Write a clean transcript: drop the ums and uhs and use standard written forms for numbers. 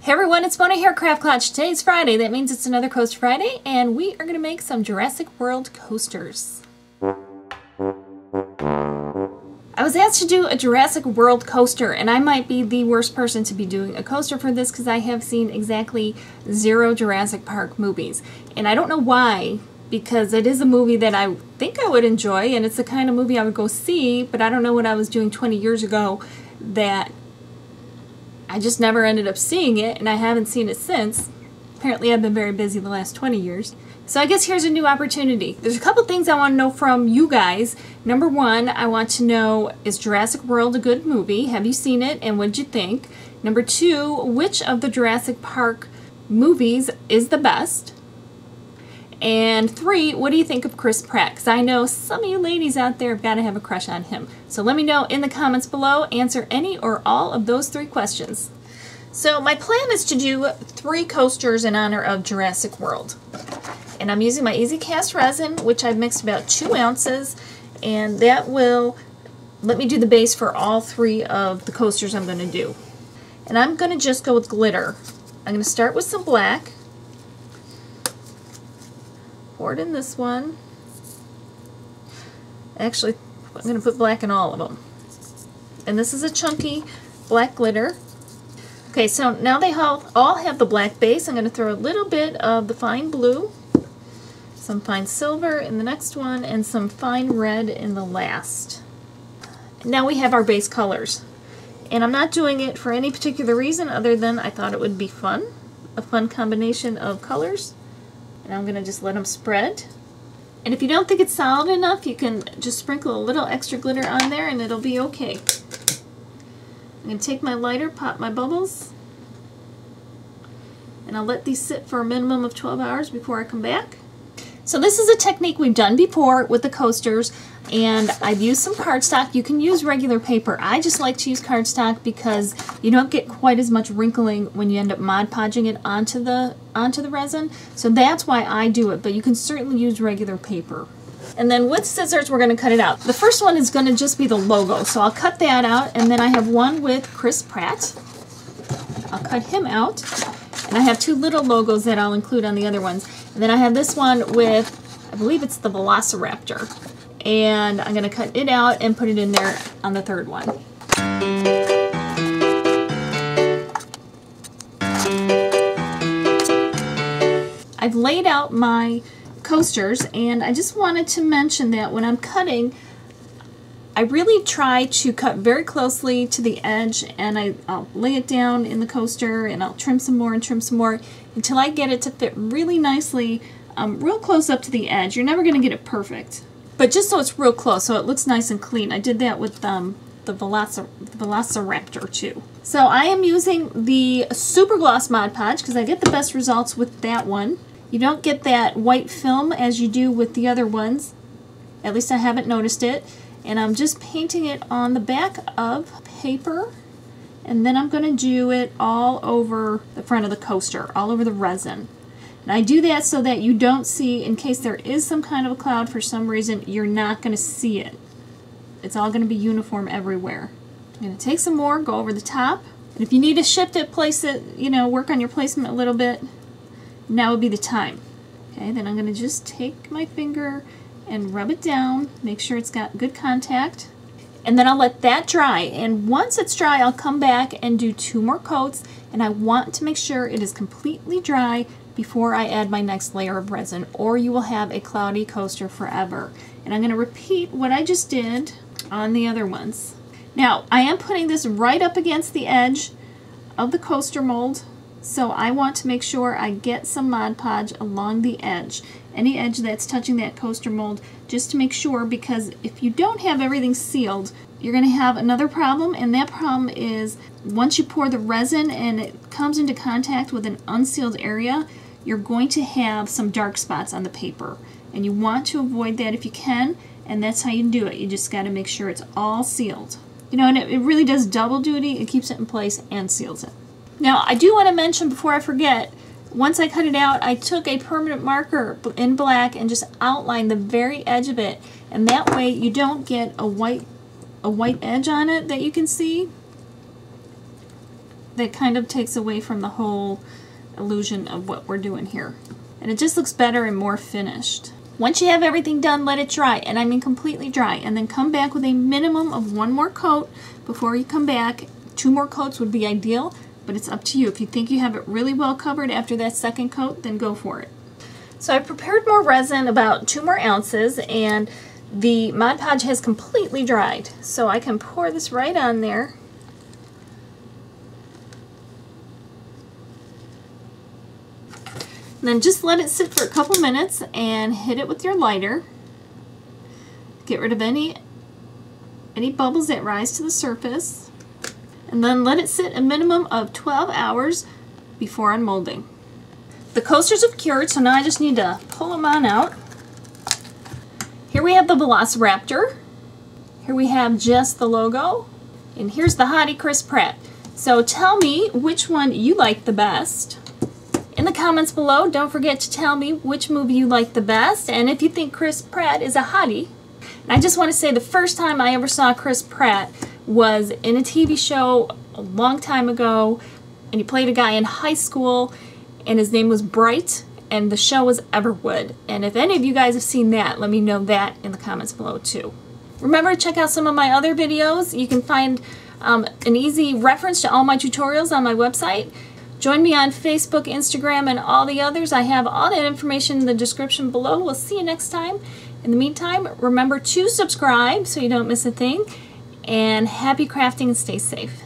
Hey everyone, it's Mona here, Craft Klatch. Today's Friday, that means it's another Coaster Friday, and we are going to make some Jurassic World coasters. I was asked to do a Jurassic World coaster, and I might be the worst person to be doing a coaster for this because I have seen exactly 0 Jurassic Park movies. And I don't know why, because it is a movie that I think I would enjoy, and it's the kind of movie I would go see, but I don't know what I was doing 20 years ago that I just never ended up seeing it, and I haven't seen it since. Apparently I've been very busy the last 20 years. So I guess here's a new opportunity. There's a couple things I want to know from you guys. Number one, I want to know, is Jurassic World a good movie? Have you seen it, and what did you think? Number two, which of the Jurassic Park movies is the best? And 3, what do you think of Chris Pratt? Because I know some of you ladies out there have got to have a crush on him. So let me know in the comments below. Answer any or all of those 3 questions. So my plan is to do 3 coasters in honor of Jurassic World. And I'm using my Easy Cast resin, which I've mixed about 2 ounces. And that will let me do the base for all 3 of the coasters I'm going to do. And I'm going to just go with glitter. I'm going to start with some black. Pour it in this one. Actually, I'm going to put black in all of them. And this is a chunky black glitter. Okay, so now they all have the black base. I'm going to throw a little bit of the fine blue, some fine silver in the next one, and some fine red in the last. Now we have our base colors. And I'm not doing it for any particular reason other than I thought it would be fun. A fun combination of colors. And I'm going to just let them spread. And if you don't think it's solid enough, you can just sprinkle a little extra glitter on there and it'll be okay. I'm going to take my lighter, pop my bubbles, and I'll let these sit for a minimum of 12 hours before I come back. So this is a technique we've done before with the coasters, and I've used some cardstock. You can use regular paper. I just like to use cardstock because you don't get quite as much wrinkling when you end up Mod Podging it onto the resin. So that's why I do it, but you can certainly use regular paper. And then with scissors, we're going to cut it out. The first one is going to just be the logo, so I'll cut that out, and then I have one with Chris Pratt. I'll cut him out. And I have 2 little logos that I'll include on the other ones. And then I have this one with, I believe it's the Velociraptor. And I'm going to cut it out and put it in there on the 3rd one. I've laid out my coasters, and I just wanted to mention that when I'm cutting, I really try to cut very closely to the edge, and I'll lay it down in the coaster, and I'll trim some more and trim some more until I get it to fit really nicely, real close up to the edge. You're never going to get it perfect, but just so it's real close, so it looks nice and clean. I did that with the Velociraptor too. So I am using the Super Gloss Mod Podge because I get the best results with that one. You don't get that white film as you do with the other ones. At least I haven't noticed it. And I'm just painting it on the back of paper, and then I'm going to do it all over the front of the coaster, all over the resin. And I do that so that you don't see, in case there is some kind of a cloud for some reason, you're not going to see it. It's all going to be uniform everywhere. I'm going to take some more, go over the top, and if you need to shift it, place it, work on your placement a little bit, now would be the time. Okay, then I'm going to just take my finger and rub it down, make sure it's got good contact, and then I'll let that dry. And once it's dry, I'll come back and do 2 more coats, and I want to make sure it is completely dry before I add my next layer of resin, or you will have a cloudy coaster forever. And I'm going to repeat what I just did on the other ones. Now, I am putting this right up against the edge of the coaster mold, so I want to make sure I get some Mod Podge along the edge. Any edge that's touching that coaster mold, just to make sure, because if you don't have everything sealed, you're going to have another problem, and that problem is once you pour the resin and it comes into contact with an unsealed area, you're going to have some dark spots on the paper. And you want to avoid that if you can, and that's how you do it. You just got to make sure it's all sealed. And it really does double duty. It keeps it in place and seals it. Now, I do want to mention before I forget, once I cut it out, I took a permanent marker in black and just outlined the very edge of it, and that way you don't get a white edge on it that you can see. that kind of takes away from the whole illusion of what we're doing here. And it just looks better and more finished. Once you have everything done, let it dry, and I mean completely dry, and then come back with a minimum of 1 more coat before you come back. 2 more coats would be ideal, but it's up to you. If you think you have it really well covered after that second coat, then go for it. So I prepared more resin, about 2 more ounces, and the Mod Podge has completely dried. So I can pour this right on there. And then just let it sit for a couple minutes and hit it with your lighter. Get rid of any bubbles that rise to the surface. And then let it sit a minimum of 12 hours before unmolding. The coasters have cured, so now I just need to pull them on out. Here we have the Velociraptor. Here we have just the logo. And here's the hottie Chris Pratt. So tell me which one you like the best. In the comments below, don't forget to tell me which movie you like the best and if you think Chris Pratt is a hottie. And I just want to say the first time I ever saw Chris Pratt was in a TV show a long time ago, and he played a guy in high school, and his name was Bright, and the show was Everwood. And if any of you guys have seen that, let me know that in the comments below too. Remember to check out some of my other videos. You can find an easy reference to all my tutorials on my website. Join me on Facebook, Instagram, and all the others. I have all that information in the description below. We'll see you next time. In the meantime, remember to subscribe so you don't miss a thing. And happy crafting and stay safe.